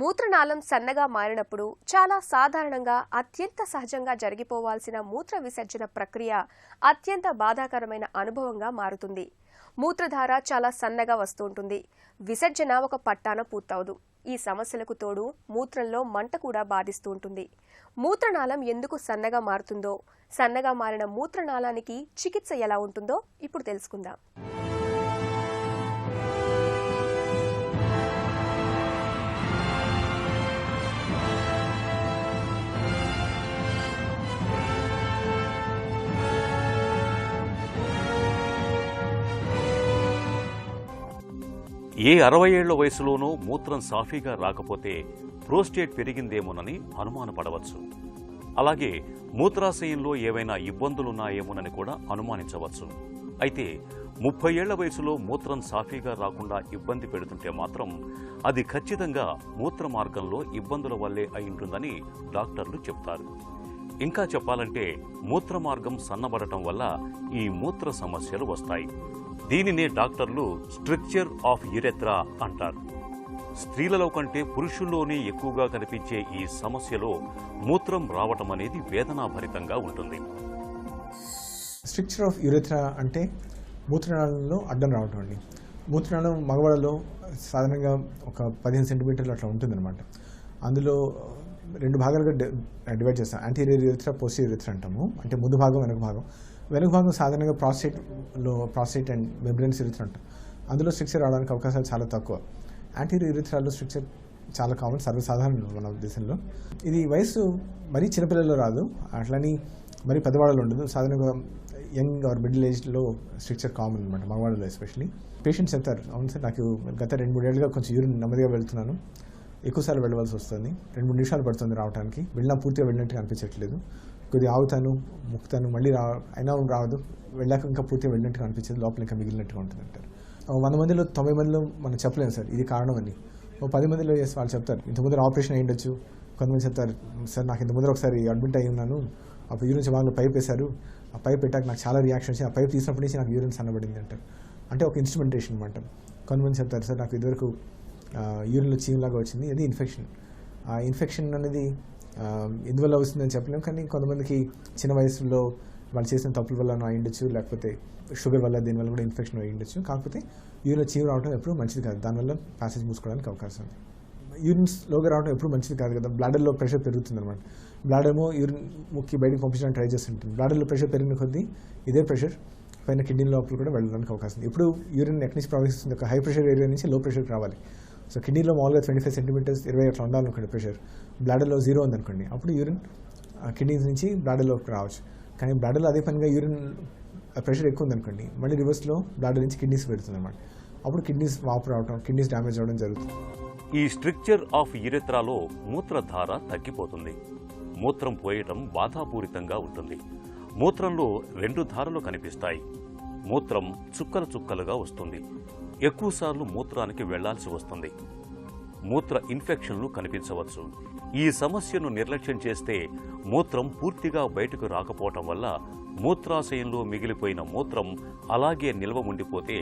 మూత్రనాళం సన్నగా మారినప్పుడు చాలా సాధారణంగా అత్యంత సహజంగా జరిగిపోవాల్సిన మూత్ర విసర్జన ప్రక్రియ అత్యంత బాధాకరమైన అనుభవంగా మారుతుంది. మూత్రధార చాలా సన్నగా వస్తుంటుంది. విసర్జన ఒక పట్టాన పూర్తవదు. ఈ సమస్యలకు తోడు మూత్రంలో మంట కూడా బాధిస్తూ ఉంటుంది. మూత్రనాళం ఎందుకు సన్నగా మారుతుందో, సన్నగా మారిన మూత్రనాళానికి చికిత్స ఎలా ఉంటుందో ఇప్పుడు తెలుసుకుందాం. ఏ 60 ఏళ్ల వయసులోనూ మూత్రం సాఫీగా రాకపోతే ప్రోస్టేట్ పెరిగిందేమోనని అనుమానపడవచ్చు. అలాగే మూత్రాశయంలో ఏవైనా ఇబ్బందులున్నాయేమోనని కూడా అనుమానించవచ్చు. అయితే 30 ఏళ్ల వయసులో మూత్రం సాఫీగా రాకుండా ఇబ్బంది పెడుతుంటే మాత్రం అది ఖచ్చితంగా మూత్ర మార్గంలో ఇబ్బందుల వల్లే అయి ఉంటుందని డాక్టర్లు చెబుతారు. ఇంకా చెప్పాలంటే మూత్ర మార్గం సన్నబడటం వల్ల ఈ మూత్ర సమస్యలు వస్తాయి. దీనినే డాక్టర్లు స్ట్రక్చర్ ఆఫ్ యురెథ్రా అంటారు. స్త్రీలలో కంటే పురుషుల్లోనే ఎక్కువగా కనిపించే ఈ సమస్యలో మూత్రం రావటం అనేది వేదనాభరితంగా ఉంటుంది. స్ట్రక్చర్ ఆఫ్ యురెథ్రా అంటే మూత్రనాళంలో అడ్డం రావటం అండి. మూత్రనాళం మగవాళ్ళలో సాధారణంగా ఒక 15 సెంటీమీటర్లు అట్లా ఉంటుందన్నమాట. అందులో 2 భాగాలుగా డివైడ్ చేస్తాం. యాంటీరియర్ యురెథ్రా, పోస్టీరియర్ యురెథ్రా అంటాము. అంటే ముందు భాగం, వెనక భాగం. వెనుక భాగం సాధారణంగా ప్రాస్టేట్ అండ్ మెమ్బ్రేనస్ యురెథ్రా అంటాం. అందులో స్ట్రక్చర్ రావడానికి అవకాశాలు చాలా తక్కువ. యాంటీరియర్ యురెథ్రాలో స్ట్రక్చర్ చాలా కామన్, సర్వసాధారణం మన దేశంలో. ఇది వయసు మరీ చిన్నపిల్లల్లో రాదు, అట్లని మరీ పెద్దవాళ్ళలో ఉండదు. సాధారణంగా యంగ్ ఆర్ మిడిల్ ఏజ్లో స్ట్రక్చర్ కామన్ అనమాట, మగవాళ్ళలో ఎస్పెషల్లీ. పేషెంట్స్ చెప్తారు, అవును సార్ నాకు గత 2-3 ఏళ్ళుగా కొంచెం యూరిన్ నెమ్మదిగా వెళ్తున్నాను, ఎక్కువసార్లు వెళ్ళవలసి వస్తుంది, 2-3 నిమిషాలు పడుతుంది రావడానికి, వెళ్ళినా పూర్తిగా వెళ్ళినట్టుగా అనిపించట్లేదు, కొద్దిగా ఆగుతాను, ముక్కుతాను, మళ్ళీ అయినా రావదు, వెళ్ళాక ఇంకా పూర్తిగా వెళ్ళినట్టుగా అనిపించేది, లోపల ఇంకా మిగిలినట్టుగా ఉంటుంది అంటారు. 100 మందిలో 90 మందిలో మనం చెప్పలేము సార్ ఇది కారణం అని. 10 మందిలో వాళ్ళు చెప్తారు ఇంతకుముందు ఆపరేషన్ అయ్యి ఉండొచ్చు. కొంతమంది చెప్తారు, సార్ నాకు ఇంతకుముందు ఒకసారి అడ్మిట్ అయ్యి ఉన్నాను, అప్పుడు యూరిన్ భాగంలో పైప్ వేశారు, ఆ పైప్ పెట్టాక నాకు చాలా రియాక్షన్ వచ్చి ఆ పైప్ తీసినప్పటి నుంచి నాకు యూరిన్ సన్నబడింది అంటారు. అంటే ఒక ఇన్స్ట్రుమెంటేషన్ అనమాట. కొంతమంది చెప్తారు, సార్ నాకు ఇదివరకు యూరిన్లో చీమలాగా వచ్చింది, అది ఇన్ఫెక్షన్. ఆ ఇన్ఫెక్షన్ అనేది ఎందువల్ల వస్తుందని చెప్పలేము, కానీ కొంతమందికి చిన్న వయసులో వాళ్ళు చేసిన తప్పుల వల్ల అయి ఉండొచ్చు, లేకపోతే షుగర్ వల్ల దీనివల్ల కూడా ఇన్ఫెక్షన్ అయి ఉండొచ్చు. కాకపోతే యూరిన్లో చీమ రావడం ఎప్పుడు మంచిది కాదు, దానివల్ల ప్యాసేజ్ మూసుకోవడానికి అవకాశం ఉంది. యూరిన్ స్లోగా రావడం ఎప్పుడు మంచిది కాదు కదా, బ్లాడర్లో ప్రెషర్ పెరుగుతుంది అనమాట. బ్లాడర్మో యూరిన్ ముక్కి బయటకు పంపించడానికి ట్రై చేస్తుంటుంది. బ్లాడర్లో ప్రెషర్ పెరిగిన కొద్దీ ఇదే ప్రెషర్ పైన కిడ్నీ లోపల కూడా వెళ్ళడానికి అవకాశం ఉంది. ఎప్పుడు యూరిన్ ఎక్కడి నుంచి ప్రవహిస్తుంది, ఒక హై ప్రెషర్ ఏరియా నుంచి లో ప్రెషర్కి రావాలి. సో కిడ్నీలో మామూలుగా 25 సెంటీమీటర్స్ 20 అట్లా ఉండాలనుకోండి ప్రెషర్, బ్లాడర్లో 0 ఉందనుకోండి, అప్పుడు యూరిన్ కిడ్నీస్ నుంచి బ్లాడర్లోకి రావచ్చు. కానీ బ్లాడర్లో అదే పనిగా యూరిన్ ప్రెషర్ ఎక్కువ ఉందనుకోండి, మళ్ళీ రివర్స్లో బ్లాడర్ నుంచి కిడ్నీస్ పెడుతుంది అనమాట. అప్పుడు కిడ్నీస్ వాపు రావడం, కిడ్నీస్ డ్యామేజ్ అవ్వడం జరుగుతుంది. ఈ స్ట్రక్చర్ ఆఫ్ యురెథ్రాలో మూత్రధార తగ్గిపోతుంది. మూత్రం పోయటం బాధాపూరితంగా ఉంటుంది. మూత్రంలో 2 ధారలు కనిపిస్తాయి. మూత్రం చుక్కలు చుక్కలుగా వస్తుంది. ఎక్కువసార్లు మూత్రానికి వెళ్లాల్సి వస్తుంది. మూత్ర ఇన్ఫెక్షన్లు కనిపించవచ్చు. ఈ సమస్యను నిర్లక్ష్యం చేస్తే మూత్రం పూర్తిగా బయటకు రాకపోవటం వల్ల మూత్రాశయంలో మిగిలిపోయిన మూత్రం అలాగే నిల్వ ఉండిపోతే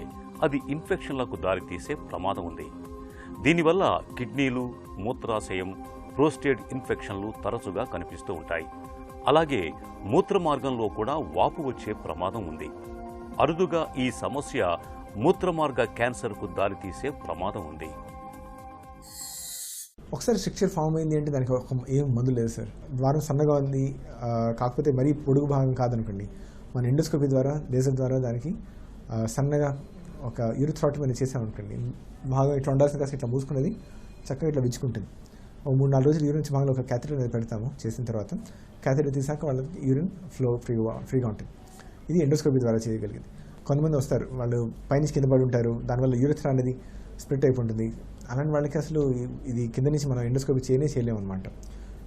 అది ఇన్ఫెక్షన్లకు దారితీసే ప్రమాదం ఉంది. దీనివల్ల కిడ్నీలు, మూత్రాశయం, ప్రోస్టేట్ ఇన్ఫెక్షన్లు తరచుగా కనిపిస్తూ ఉంటాయి. అలాగే మూత్ర మార్గంలో కూడా వాపు వచ్చే ప్రమాదం ఉంది. అరుదుగా ఈ సమస్య మూత్రమార్గ క్యాన్సర్కు దారితీసే ప్రమాదం ఉంది. ఒకసారి స్ట్రక్చర్ ఫామ్ అయింది అంటే దానికి ఏం మందు లేదు సార్. ద్వారం సన్నగా ఉంది, కాకపోతే మరీ పొడుగు భాగం కాదనుకోండి, మన ఎండోస్కోపీ ద్వారా, లేజర్ ద్వారా దానికి సన్నగా ఒక యూరిథ్రాటమీ చేసామనుకోండి, భాగం ఇట్లా ఉండాల్సిన కాస్త ఇట్లా మూసుకునేది చక్కగా ఇట్లా విచ్చుకుంటుంది. 3-4 రోజులు యూరిన్ భాగంలో ఒక క్యాథెటర్ అనేది పెడతాము. చేసిన తర్వాత క్యాథెటర్ తీసాక వాళ్ళకి యూరిన్ ఫ్లో ఫ్రీగా ఉంటుంది. ఇది ఎండోస్కోపీ ద్వారా చేయగలిగింది. కొంతమంది వస్తారు, వాళ్ళు పైనుంచి కింద పడి ఉంటారు, దానివల్ల యూరిథ్రా అనేది స్ప్లిట్ అయిపోతుంది. అలాంటి వాళ్ళకి అసలు ఇది కింద నుంచి మనం ఎండోస్కోపీ చేయలేము అనమాట.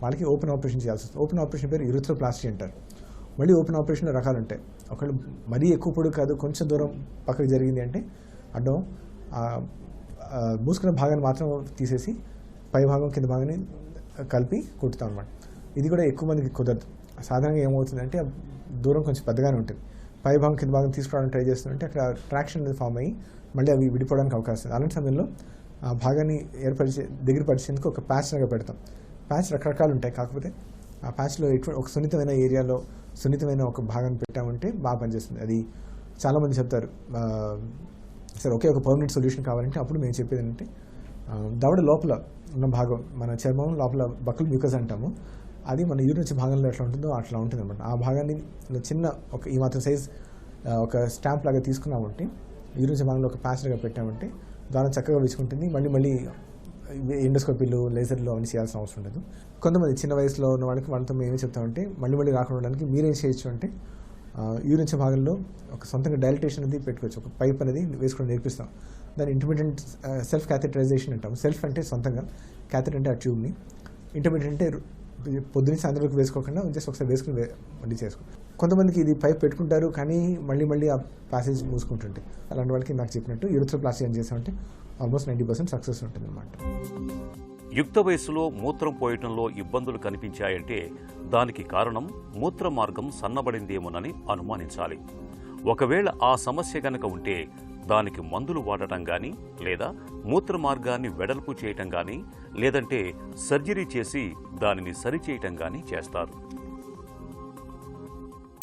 వాళ్ళకి ఓపెన్ ఆపరేషన్ చేయాల్సి వస్తుంది. ఓపెన్ ఆపరేషన్ పేరు యూరిథ్రోప్లాస్టీ అంటారు. మళ్ళీ ఓపెన్ ఆపరేషన్లో రకాలు ఉంటాయి. ఒకళ్ళు మరీ ఎక్కువ పొడుగు కాదు, కొంచెం దూరం పక్కకి జరిగింది అంటే అడ్డం మూసుకున్న భాగాన్ని మాత్రం తీసేసి పై భాగం కింద భాగాన్ని కలిపి కుట్టుతాం అనమాట. ఇది కూడా ఎక్కువ మందికి కుదరదు. సాధారణంగా ఏమవుతుందంటే దూరం కొంచెం పెద్దగానే ఉంటుంది, పై భాగం కింద భాగం తీసుకోవడానికి ట్రై చేస్తుంటే అక్కడ ట్రాక్షన్ అనేది ఫామ్ అయ్యి మళ్ళీ అవి విడిపోవడానికి అవకాశం ఉంది. అలాంటి సమయంలో ఆ భాగాన్ని దగ్గర పరిచేందుకు ఒక ప్యాచ్ లాగా పెడతాం. ప్యాచ్ రకరకాలు ఉంటాయి, కాకపోతే ఆ ప్యాచ్లో ఒక సున్నితమైన ఏరియాలో సున్నితమైన ఒక భాగాన్ని పెట్టామంటే బాగా పనిచేస్తుంది. అది చాలామంది చెప్తారు, సరే ఒకే ఒక పర్మనెంట్ సొల్యూషన్ కావాలంటే అప్పుడు మేము చెప్పేది ఏంటంటే దవడ లోపల ఉన్న భాగం, మన చర్మం లోపల బక్కుల్ మ్యూకస్ అంటాము, అది మన యూరిన్ భాగంలో ఎట్లా ఉంటుందో అట్లా ఉంటుంది అనమాట. ఆ భాగాన్ని చిన్న ఒక ఈ మాత్రం సైజ్ ఒక స్టాంప్ లాగా తీసుకున్నామంటే యూరిన్ భాగంలో ఒక ప్యాచ్ లాగా పెట్టామంటే దాని చక్కగా వేసుకుంటుంది. మళ్ళీ ఎండోస్కోపీలు, లేజర్లు అవన్నీ చేయాల్సిన అవసరం ఉండదు. కొంతమంది చిన్న వయసులో ఉన్న వాళ్ళకి వాళ్ళతో మేము ఏం చెప్తామంటే మళ్ళీ రాకుండా ఉండడానికి మీరేం చేయొచ్చు అంటే యూరిన్ భాగంలో ఒక సొంతంగా డైలటేషన్ అనేది పెట్టుకోవచ్చు, ఒక పైప్ అనేది వేసుకోవడం నేర్పిస్తాం. దాన్ని ఇంటర్మీడియట్ సెల్ఫ్ క్యాథెటరైజేషన్ అంటాం. సెల్ఫ్ అంటే సొంతంగా, క్యాథెటర్ అంటే ఆ ట్యూబ్ని, ఇంటర్మీడియట్ అంటే పొద్దున్న సాయంత్రంలోకి వేసుకోకుండా జస్ట్ ఒకసారి వేసుకుని మళ్ళీ చేసుకో. కొంతమందికి ఇది పైప్ పెట్టుకుంటారు కానీ మళ్ళీ ఆ ప్యాసేజ్ మూసుకుంటుంటే, అలాంటి వాళ్ళకి నాకు చెప్పినట్టు యూరిథ్రోప్లాస్టీ అని చేసామంటే ఆల్మోస్ట్ 90% సక్సెస్ ఉంటుంది అనమాట. యుక్త వయసులో మూత్రం పోయటంలో ఇబ్బందులు కనిపించాయంటే దానికి కారణం మూత్ర మార్గం సన్నబడిందేమోనని అనుమానించాలి. ఒకవేళ ఆ సమస్య గనక ఉంటే దానికి మందులు వాడటం గాని, లేదా మూత్ర మార్గాన్ని వెడల్పు చేయటం గాని, లేదంటే సర్జరీ చేసి దానిని సరిచేయటం గాని చేస్తారు.